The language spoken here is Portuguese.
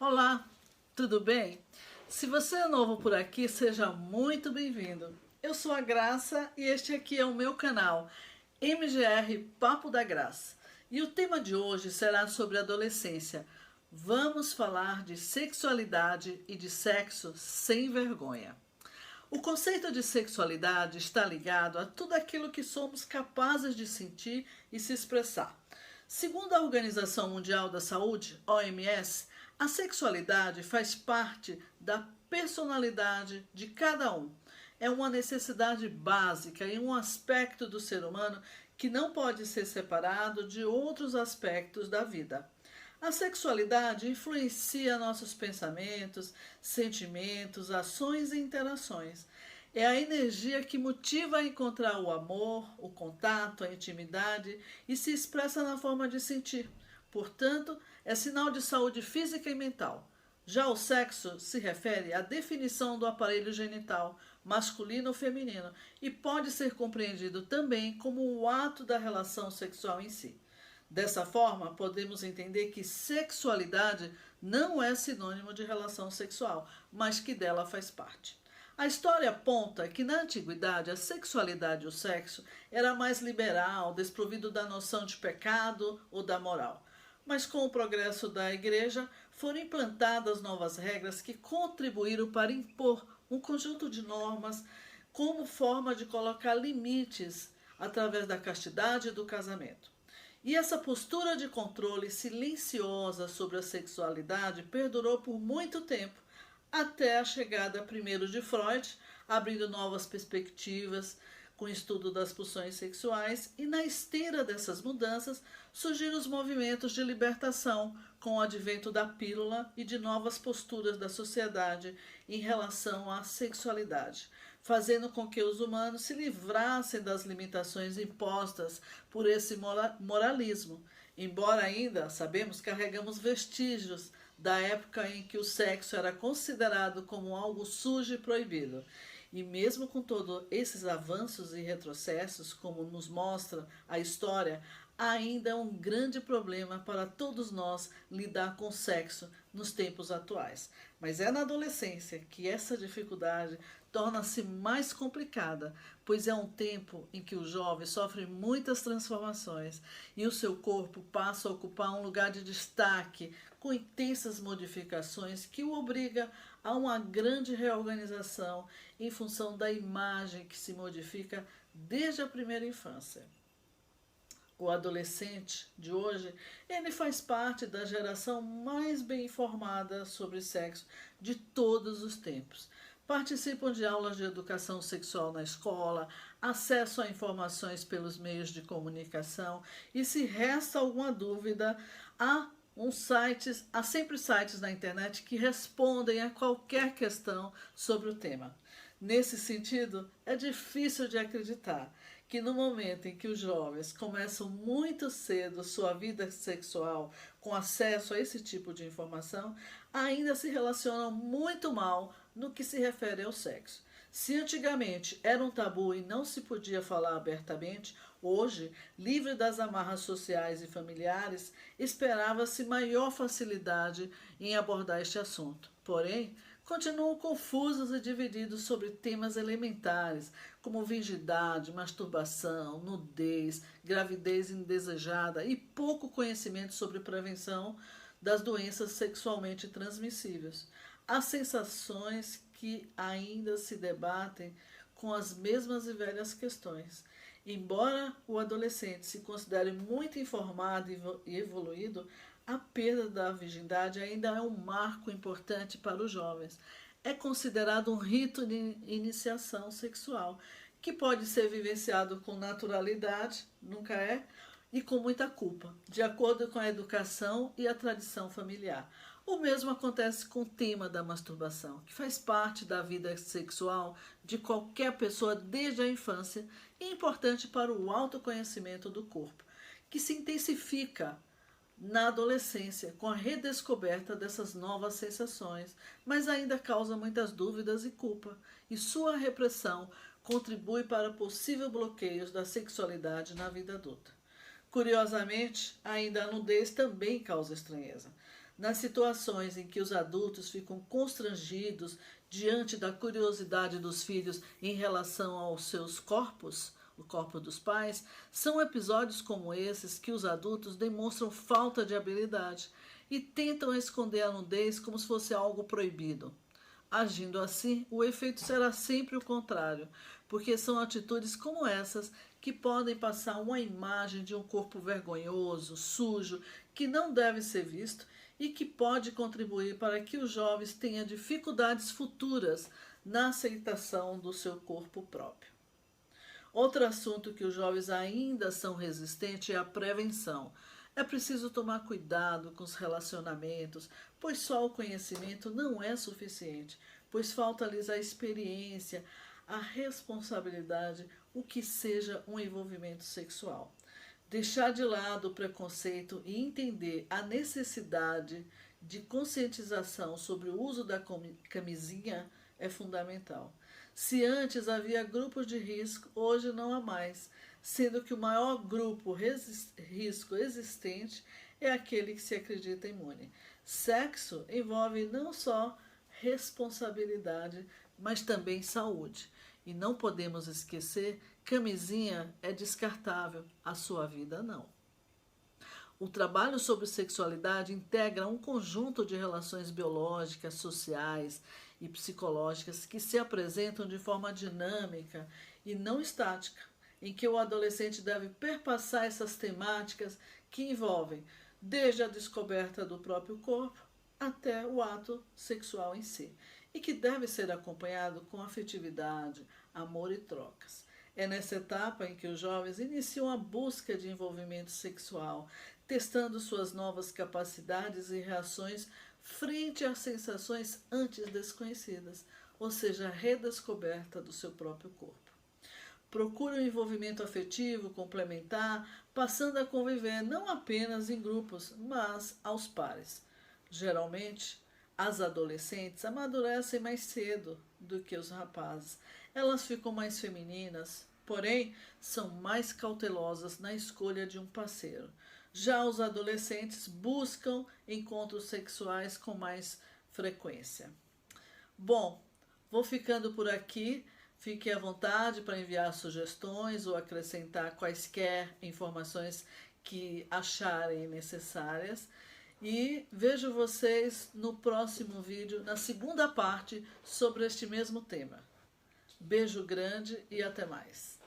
Olá, tudo bem? Se você é novo por aqui, seja muito bem-vindo. Eu sou a Graça e este aqui é o meu canal MGR Papo da Graça. E o tema de hoje será sobre adolescência. Vamos falar de sexualidade e de sexo sem vergonha. O conceito de sexualidade está ligado a tudo aquilo que somos capazes de sentir e se expressar. Segundo a Organização Mundial da Saúde, OMS, a sexualidade faz parte da personalidade de cada um. É uma necessidade básica e um aspecto do ser humano que não pode ser separado de outros aspectos da vida. A sexualidade influencia nossos pensamentos, sentimentos, ações e interações. É a energia que motiva a encontrar o amor, o contato, a intimidade e se expressa na forma de sentir. Portanto, é sinal de saúde física e mental. Já o sexo se refere à definição do aparelho genital, masculino ou feminino, e pode ser compreendido também como o ato da relação sexual em si. Dessa forma, podemos entender que sexualidade não é sinônimo de relação sexual, mas que dela faz parte. A história aponta que na antiguidade a sexualidade e o sexo era mais liberal, desprovido da noção de pecado ou da moral. Mas com o progresso da igreja foram implantadas novas regras que contribuíram para impor um conjunto de normas como forma de colocar limites através da castidade e do casamento. E essa postura de controle silenciosa sobre a sexualidade perdurou por muito tempo, até a chegada primeiro de Freud, abrindo novas perspectivas com o estudo das pulsões sexuais, e na esteira dessas mudanças surgiram os movimentos de libertação, com o advento da pílula e de novas posturas da sociedade em relação à sexualidade, fazendo com que os humanos se livrassem das limitações impostas por esse moralismo. Embora ainda, sabemos, carregamos vestígios da época em que o sexo era considerado como algo sujo e proibido. E mesmo com todos esses avanços e retrocessos, como nos mostra a história, ainda é um grande problema para todos nós lidar com o sexo nos tempos atuais. Mas é na adolescência que essa dificuldade torna-se mais complicada, pois é um tempo em que o jovem sofre muitas transformações e o seu corpo passa a ocupar um lugar de destaque, com intensas modificações que o obriga a uma grande reorganização em função da imagem que se modifica desde a primeira infância. O adolescente de hoje, ele faz parte da geração mais bem informada sobre sexo de todos os tempos. Participam de aulas de educação sexual na escola, acesso a informações pelos meios de comunicação e, se resta alguma dúvida, há sempre sites na internet que respondem a qualquer questão sobre o tema. Nesse sentido, é difícil de acreditar que no momento em que os jovens começam muito cedo sua vida sexual com acesso a esse tipo de informação, ainda se relacionam muito mal no que se refere ao sexo. Se antigamente era um tabu e não se podia falar abertamente, hoje, livre das amarras sociais e familiares, esperava-se maior facilidade em abordar este assunto. Porém, continuam confusos e divididos sobre temas elementares, como virgindade, masturbação, nudez, gravidez indesejada e pouco conhecimento sobre prevenção das doenças sexualmente transmissíveis. Há sensações que ainda se debatem com as mesmas e velhas questões. Embora o adolescente se considere muito informado e evoluído, a perda da virgindade ainda é um marco importante para os jovens. É considerado um rito de iniciação sexual, que pode ser vivenciado com naturalidade, nunca é, e com muita culpa, de acordo com a educação e a tradição familiar. O mesmo acontece com o tema da masturbação, que faz parte da vida sexual de qualquer pessoa desde a infância e é importante para o autoconhecimento do corpo, que se intensifica na adolescência com a redescoberta dessas novas sensações, mas ainda causa muitas dúvidas e culpa, e sua repressão contribui para possíveis bloqueios da sexualidade na vida adulta. Curiosamente, ainda a nudez também causa estranheza. Nas situações em que os adultos ficam constrangidos diante da curiosidade dos filhos em relação aos seus corpos, o corpo dos pais, são episódios como esses que os adultos demonstram falta de habilidade e tentam esconder a nudez como se fosse algo proibido. Agindo assim, o efeito será sempre o contrário, porque são atitudes como essas que podem passar uma imagem de um corpo vergonhoso, sujo, que não deve ser visto e que pode contribuir para que os jovens tenham dificuldades futuras na aceitação do seu corpo próprio. Outro assunto que os jovens ainda são resistentes é a prevenção. É preciso tomar cuidado com os relacionamentos, pois só o conhecimento não é suficiente, pois falta-lhes a experiência, a responsabilidade, o que seja um envolvimento sexual. Deixar de lado o preconceito e entender a necessidade de conscientização sobre o uso da camisinha é fundamental. Se antes havia grupos de risco, hoje não há mais, sendo que o maior grupo risco existente é aquele que se acredita imune. Sexo envolve não só responsabilidade, mas também saúde. E não podemos esquecer, camisinha é descartável, a sua vida não. O trabalho sobre sexualidade integra um conjunto de relações biológicas, sociais e psicológicas que se apresentam de forma dinâmica e não estática, em que o adolescente deve perpassar essas temáticas que envolvem desde a descoberta do próprio corpo até o ato sexual em si, e que deve ser acompanhado com afetividade, amor e trocas. É nessa etapa em que os jovens iniciam a busca de envolvimento sexual, testando suas novas capacidades e reações frente às sensações antes desconhecidas, ou seja, a redescoberta do seu próprio corpo. Procura um envolvimento afetivo complementar, passando a conviver não apenas em grupos, mas aos pares. Geralmente, as adolescentes amadurecem mais cedo do que os rapazes. Elas ficam mais femininas, porém são mais cautelosas na escolha de um parceiro. Já os adolescentes buscam encontros sexuais com mais frequência. Bom, vou ficando por aqui. Fique à vontade para enviar sugestões ou acrescentar quaisquer informações que acharem necessárias. E vejo vocês no próximo vídeo, na segunda parte, sobre este mesmo tema. Beijo grande e até mais.